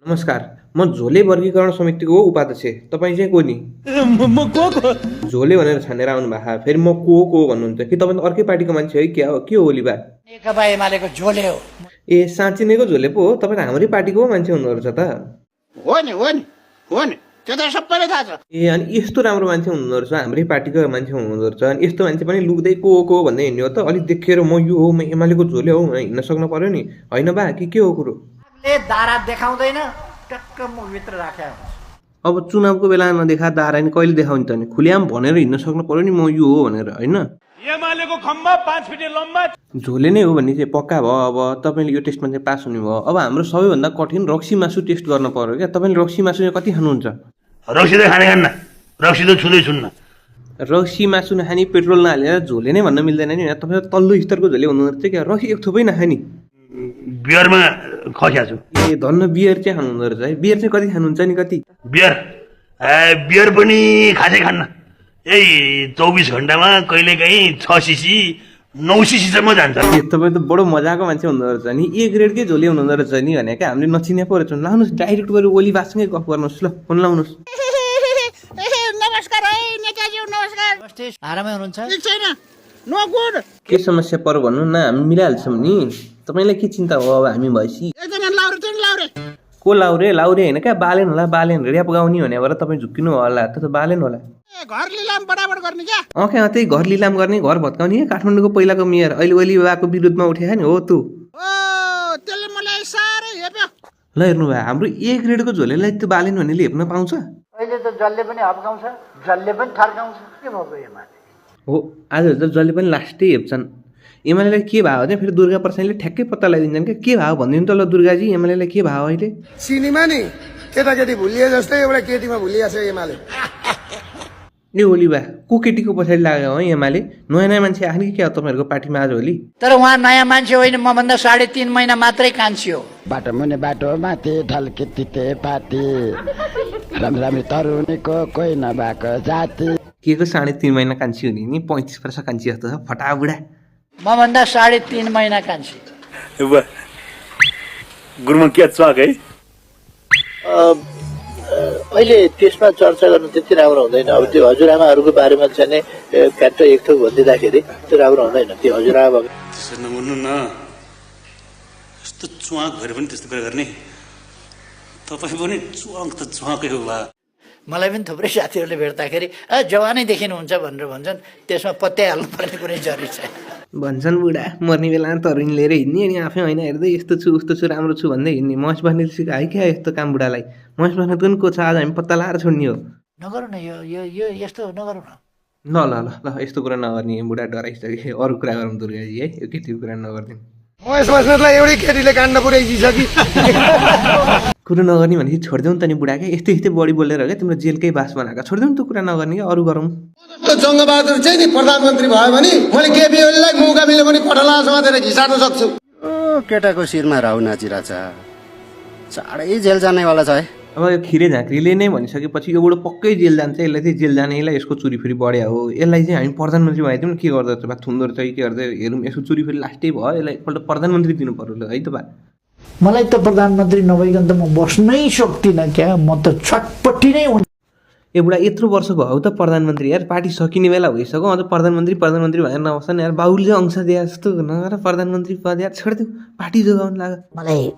नमस्कार, म झोले वर्गीकरण समितिको उपाध्यक्ष। तपाईँ चाहिँ को नि? झोले भनेर छानेर आउनु भएको, फेरि म को भन्नुहुन्छ कि तपाईँ अर्कै पार्टीको मान्छे है? क्या हो, के हो ओलीबा? नेकपा एमालेको झोले हो। ए साँच्ची नैको झोले पो हो? तपाईँ त हाम्रै पार्टीको पो मान्छे हुनुहुँदो रहेछ त। हो नि त्यो त सबैलाई थाहा छ। ए अनि यस्तो राम्रो मान्छे हुनुहुँदो रहेछ, हाम्रै पार्टीको मान्छे हुनुहुँदो रहेछ। अनि यस्तो मान्छे पनि लुक्दै को भन्दै हिँड्ने हो त? अलिक देखेर म यो हो, म एमालेको झोले हो भनेर हिँड्न सक्नु पर्यो नि, होइन बा? कि के हो कुरो? दारा देखाउँदैन, टक्क मुखभित्र राख्या हुन्छ। अब चुनावको बेला नदेखा दारा नि कहिले देखाउने त? नि खुलेआम भनेर हिँड्न सक्नु पर्यो नि, म यो हो भनेर, होइन? एमालेको खम्बा 5 फिट लम्बा झोले नै हो भन्ने चाहिँ पक्का भयो। अब तपाईँले यो टेस्टमा चाहिँ पास हुनुभयो। अब हाम्रो सबैभन्दा कठिन रक्सी मासु टेस्ट गर्न पर्यो क्या। तपाईँले रक्सी मासु चाहिँ कति खानुहुन्छ? रक्सी त खान्न, रक्सी त छुँदै छुन्न। रक्सी मासु नखाने, पेट्रोल नहालेर झोले नै भन्न मिल्दैन नि। तपाईँ तल्लो स्तरको झोले हुनुहुँदो रहेछ क्या। रक्सी एक थोपै नखाने। बियरमा खस्या छु। ए धन्न बियर चाहिँ खानुहुँदो रहेछ है। बियर चाहिँ कति खानुहुन्छ नि? कति? बियर पनि खासै खान्न। यही 24 घन्टामा कहिलेकाहीँ 6 सिसी 9 सिसीसम्म जान्छ। तपाईँ त बडो मजाको मान्छे हुनुहुँदो रहेछ नि। ए ग्रेडकै झोले हुनुहुँदो रहेछ नि भने क्या। हामीले नचिने पो रहेछ। लाउनुहोस्, डाइरेक्ट गएर ओली बासँगै गफ गर्नुहोस्। ल फोन लाउनुहोस्। नमस्कार है नेताजी, नमस्कार। आरामै हुनुहुन्छ? ठीक छैन, नो गुड। के समस्या पर्यो भन्नु न, हामी मिलाइहाल्छौँ नि। तपाईँलाई के चिन्ता हो? अब हामी भएपछि एकजना लाउरे चाहिँ लाउरे। को लाउरे? लाउरे होइन क्या, बालेन होला। बालेन ऱ्याप गाउने भने भएर तपाईँ झुक्किनु होला। त बालेन होला। घर लिलाम बराबर गर्ने क्या? क्या त्यही घर लिलाम गर्ने, घर भत्काउने। काठमाडौँको पहिलाको मेयर, अहिले ओली बाबाको विरुद्धमा उठेको नि हो तँ? त्यसले मलाई साह्रै हेप्यो। ल हेर्नु भयो, हाम्रो ए ग्रेडको झोलेलाई त्यो बालेन भन्नेले हेप्न पाउँछ? अहिले त जसले पनि हप्काउँछ, जसले पनि थर्काउँछ। के भएको एमाले? हो, आजहरू त जसले पनि लास्टै हेप्छन्। एमालेलाई के भयो भने फेरि दुर्गा प्रसादले ठ्याक्कै पत्ता लगाइदिन्छन् क्या। के भयो भनिदिनु त ल दुर्गाजी, एमालेलाई के भयो अहिले? सिनेमा नि केटाकेटी भुलिए जस्तै एउटा केटीमा भुलिएको छ एमाले। ए ओली बा, को केटीको पछाडि लाग्यो है एमाले? नयाँ नयाँ मान्छे आएन कि क्या तपाईँहरूको पार्टीमा आज होली? तर उहाँ नयाँ मान्छे होइन, मभन्दा 3.5 महिना मात्रै कान्छी हो। बाटो मुनि बाटो माथि ढल्के तिते पाती, राम्री तरुनीको कोही नभएको जाति। के को 3.5 महिना कान्छी हुने नि? 35 वर्ष कान्छी जस्तो छ, फटा बुढा। मभन्दा 3.5 महिना कान्छी। गुरुमा के चक है? अहिले त्यसमा चर्चा गर्नु त्यति राम्रो हुँदैन। अब त्यो हजुरआमाहरूको बारेमा चाहिँ नि फ्याक्ट एक थोक भनिदिँदाखेरि त्यो राम्रो हुँदैन। त्यो हजुरआमा त्यसरी नभन्नु न, यस्तो चुवाक भएर पनि त्यस्तो कुरा गर्ने। तपाईँ पनि चुवाक त चुवाकै हो बा। मलाई पनि थुप्रै साथीहरूले भेट्दाखेरि जवानै देखिनुहुन्छ भनेर भन्छन्। त्यसमा पत्याइहाल्नु पर्ने कुनै जरुरी छैन। भन्छन् बुढा मर्ने बेला तरुनी लिएर हिँड्ने, अनि आफै होइन हेर्दै यस्तो छु उस्तो छु राम्रो छु भन्दै हिँड्ने। महेश बस्नेत सिकायो क्या यस्तो काम बुढालाई? महेश बस्नेत पनि को छ आज हामी पत्ता लगाएर छोड्ने हो। नगरौँ न यो यस्तो नगरौँ न। ल ल ल ल यस्तो कुरा नगर्ने, बुढा डराइसक्यो। अरू कुरा गरौँ दुर्गाजी है, यो केटीको कुरा नगर्ने। महेश बस्नेतलाई एउटै केटीले काण्ड पुर्याइदिइसकि कुरो नगर्ने भनेपछि छोडिदेऊ नि त नि बुढा। क्या यस्तै यस्तै बढी बोलेर क्या तिम्रो जेलकै बास बनाएको। छोडिदेऊ नि त कुरा नगर्ने, क्या अरू गरौँ। जङ्गबहादुर चाहिँ नि प्रधानमन्त्री भयो भने मैले केपी ओलीलाई मौका मिल्यो भने कटला समातेर घिसार्न सक्छु। केटाको शिरमा राहु नाचिरहेछ, चाँडै जेल जानेवाला छ है। अब यो खिरे झाँक्रीले नै भनिसकेपछि यो बुढो पक्कै जेल जान्छ। यसलाई चाहिँ जेल जाने, यसलाई यसको चुरी फेरि बढ्या हो। यसलाई चाहिँ हामी प्रधानमन्त्री भइदिउँ न, के गर्दो रहेछ बा? थुन्दो रहेछ के गर्दै हेरौँ। यसको चुरी फेरि लास्टै भयो, यसलाई एकपल्ट प्रधानमन्त्री दिनु पर्यो है त बा? मलाई त प्रधानमन्त्री नभइकन त म बस्नै सक्दिनँ क्या। म त छटपट्टि नै हुन्छ। ए बुढा यत्रो वर्ष भयो त प्रधानमन्त्री यार, पार्टी सकिने बेला भइसक्यो। अझ प्रधानमन्त्री भनेर नबस्छ यार। बाबुले अंश दिए जस्तो नगर प्रधानमन्त्री पद यार, छोडिदेऊ, पार्टी जोगाउनु लाग। मलाई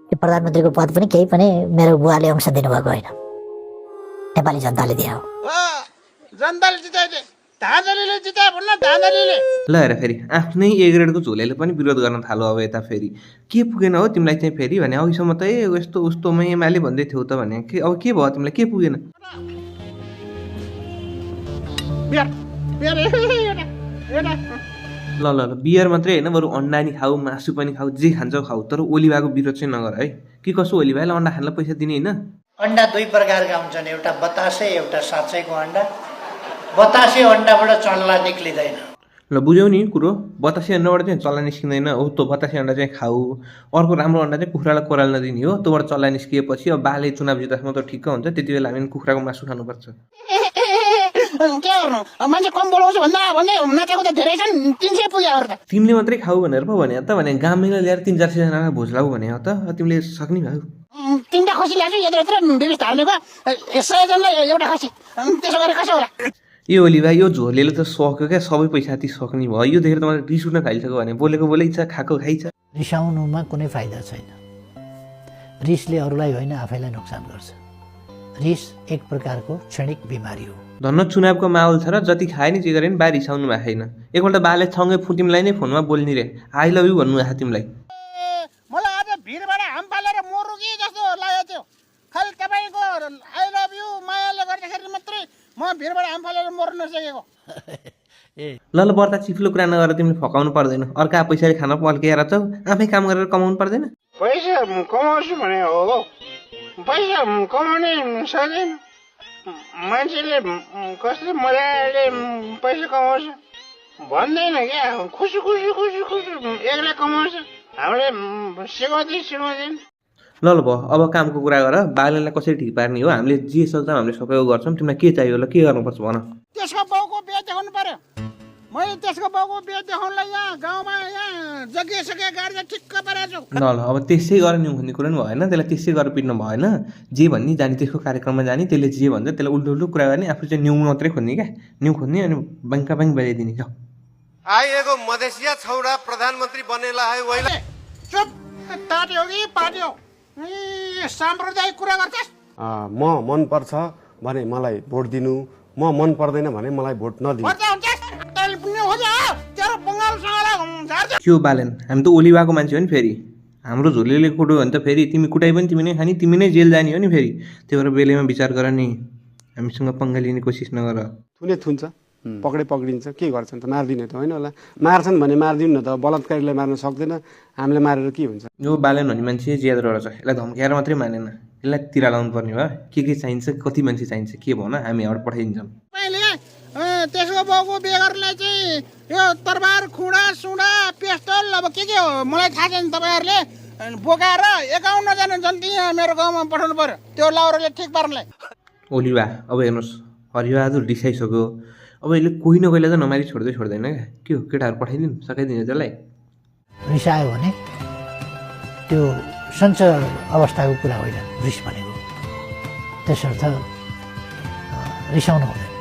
यो प्रधानमन्त्रीको पद पनि केही पनि मेरो बुवाले अंश दिनुभएको होइन, नेपाली जनताले दियो। जनताले जिताए, धाँधलीले जिताए भन्न, धाँधलीले। ल हेर फेरि आफ्नै ए ग्रेडको झोलेले पनि विरोध गर्न थाल्यो। अब यता फेरि के पुगेन हो तिमीलाई चाहिँ फेरि भने? अघिसम्म त यस्तो उस्तोमा एमाले भन्दै थियौ त भने। के अब के भयो तिमीलाई? के पुगेन? ल ल ल बियर मात्रै होइन, बरु अन्डा नि खाऊ, मासु पनि खाऊ, जे खान्छौ खाऊ, तर ओलीबाको विरोध चाहिँ नगर है। के कसो ओलीबालाई अन्डा खानलाई पैसा दिने होइन? अन्डा 2 प्रकारका हुन्छन्, एउटा बतासे, एउटा साँच्चैको अन्डा। बतासे अन्डाबाट चल्ला निक्लिँदैन। ल बुझ्यौ नि कुरो? बतासे अन्डाबाट चाहिँ चल्ला निस्किँदैन हो। त्यो बतासे अन्डा चाहिँ खाऊ। अर्को राम्रो अन्डा चाहिँ कुखुरालाई कोराल नदिने हो। त्योबाट चल्ला निस्किएपछि अब बाले चुनाव जित्दासम्म त ठिक्क हुन्छ। त्यति बेला हामी कुखुराको मासु खानुपर्छ। के गर्नु मान्छे कम बोलाउँछु भन्दा भन्दै नाचेको त धेरै छन् 300 पुग्यो त तिमीले मात्रै खाऊ भनेर पो भने त भने गाउँमै ल्याएर 300-400 जनालाई भोज लाऊ भने हो त तिमीले सक्ने भयौ 3टा खसी ल्याएको यत्र यत्र व्यवस्था हाल्नेको 100 जनलाई एउटा खसी त्यसो गरे कसो होला यो ओलीबा यो झोलेले त सक्यो क्या सबै पैसा ती सक्ने भयो यो देखेर त मलाई रिस उठ्न थालिसक्यो भने बोलेको बोलै छ खाएको खाइ छ रिसाउनुमा कुनै फाइदा छैन रिसले अरूलाई होइन आफैलाई नोक्सान गर्छ रिस एक प्रकारको क्षणिक बिमारी हो धन्न चुनावको माहौल छ र जति खाए नि जे गरे नि बा रिसाउनु भएको छैन एकपल्ट बाले सँगै तिमीलाई नै फोनमा बोल्ने रे आई लभ यु भन्नु आएको तिमीलाई मलाई आज भिरबाट हाम पालेर मरु कि जस्तो लागेको थियो खालि तपाईको आई लभ यु मायाले गर्दाखेरि मात्रै म भिरबाट हाम पालेर मर्न नसकेको ल बर्ता चिफ्लो कुरा नगरेर तिमीले फकाउनु पर्दैन अर्का पैसाले खान पल्केर छौ आफै काम गरेर कमाउनु पर्दैन पैसा कमाउँछु भने हो पैसा कमाउने सक्दैन मान्छेले कस्तो मजाले पैसा कमाउँछ भन्दैन क्या खुसी खुसी खुसी खुसी एक्लै कमाउँछ हामीले सिकाउँदैन ल भयो अब कामको कुरा गर बालेलाई कसरी ठिक पार्ने हो हामीले जे सक्छौँ हामीले सबै गर्छौँ तिमीलाई के चाहियो ल के गर्नुपर्छ भन त्यसको बाउको बिहे देखाउनु पर्यो मैले त्यसको बाउको बिहे देखाउनलाई यहाँ गाउँमा यहाँ जग्गा सग्गा गाड्दा ठिक्क पारेको छु ल अब त्यसै गरेर न्यु भन्ने कुरा पनि भएन त्यसलाई त्यसै गरेर पिट्नु भएन जे भन्ने जाने त्यसको कार्यक्रममा जाने त्यसले जे भन्छ त्यसलाई उल्टो उल्टो कुरा गर्ने आफू चाहिँ न्यु मात्रै खोज्ने क्या न्यु खोज्ने अनि बाङ्का बाङ्क बजाइदिने जाऊ आइएको मधेसिया छौरा प्रधानमन्त्री बनेला है वहिले चुप ताट्यो कि पाट्यो साम्प्रदायिक कुरा गर्छस् म मन पर्छ भने मलाई भोट दिनु म मन पर्दैन भने मलाई भोट नदिनु के बालेन हामी त ओलीबाको मान्छे हो नि फेरि हाम्रो झोलेले कुट्यो भने त फेरि तिमी कुटाइ पनि तिमी नै खाने तिमी नै जेल जाने हो नि फेरि त्यही भएर बेलैमा विचार गर नि हामीसँग पङ्गा लिने कोसिस नगर थुने थुन्छ पक्रिन्छ के गर्छन् त मार्दिने त होइन होला मार्छन् भने मारिदिउँ न त बलात्कारीलाई मार्न सक्दैन हामीले मारेर के हुन्छ यो बालेन भन्ने मान्छे ज्यादा छ यसलाई धम्काएर मात्रै मानेन यसलाई तिरा लाउनु पर्ने भयो के चाहिन्छ कति मान्छे चाहिन्छ के भन हामी यहाँबाट पठाइदिन्छौँ त्यसको बाउको बिहे गर्नलाई चाहिँ यो तरबार खुडा सुडा पेस्टल अब के हो मलाई थाहा छैन तपाईँहरूले बोकाएर 51 जना जन्ती यहाँ मेरो गाउँमा पठाउनु पर्यो त्यो लाउरोले ठिक पार्नलाई ओलीबा अब हेर्नुहोस् हरिबहादुर रिसाइसक्यो अब यसले कोही न कोहीलाई त नमारी छोड्दैन क्या के हो केटाहरू पठाइदिनु सकाइदिनु त्यसलाई रिसायो भने त्यो सञ्चर अवस्थाको कुरा होइन रिस भनेको त्यसर्थ रिसाउनु हुँदैन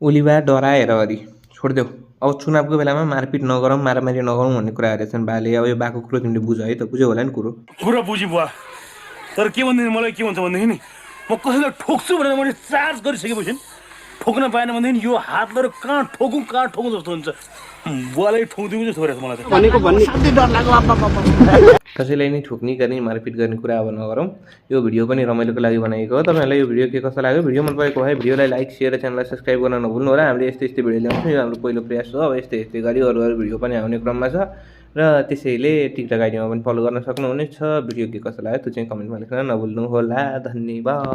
ओलीबा डराएर हरि छोडिदेऊ अब चुनावको बेलामा मारपिट नगरौँ मारामारी नगरौँ भन्ने कुराहरू छन् बाले अब यो बाको कुरो तिमीले बुझ है त बुझ्यौ होला नि कुरो कुरा बुझी बुवा तर के भन्दैन मलाई के भन्छ भनेदेखि नि म कसैलाई ठोक्छु भनेर मैले चार्ज गरिसकेपछि ठोक्न पाएन भनेदेखि यो हात लिएर कहाँ ठोकौँ जस्तो हुन्छ बुवालाई ठोकिदिउँ जस्तो भइरहेको मलाई त भनेको भन्ने साथै डर लाग्यो कसैलाई नै ठोक्ने गर्ने मारपिट गर्ने कुरा अब नगरौँ यो भिडियो पनि रमाइलोको लागि बनाएको हो तपाईँहरूलाई यो भिडियो के कस्तो लाग्यो भिडियो मन परेको भए भिडियोलाई लाइक सेयर र च्यानललाई सब्सक्राइब गर्न नभुल्नु होला हामीले यस्तै भिडियो ल्याउँछौँ यो हाम्रो पहिलो प्रयास हो अब यस्तै गरी अरू भिडियो पनि आउने क्रममा छ र त्यसैले टिकटक आइडीमा पनि फलो गर्न सक्नुहुनेछ भिडियो के कस्तो लाग्यो त्यो चाहिँ कमेन्टमा लेख्न नभुल्नु होला धन्यवाद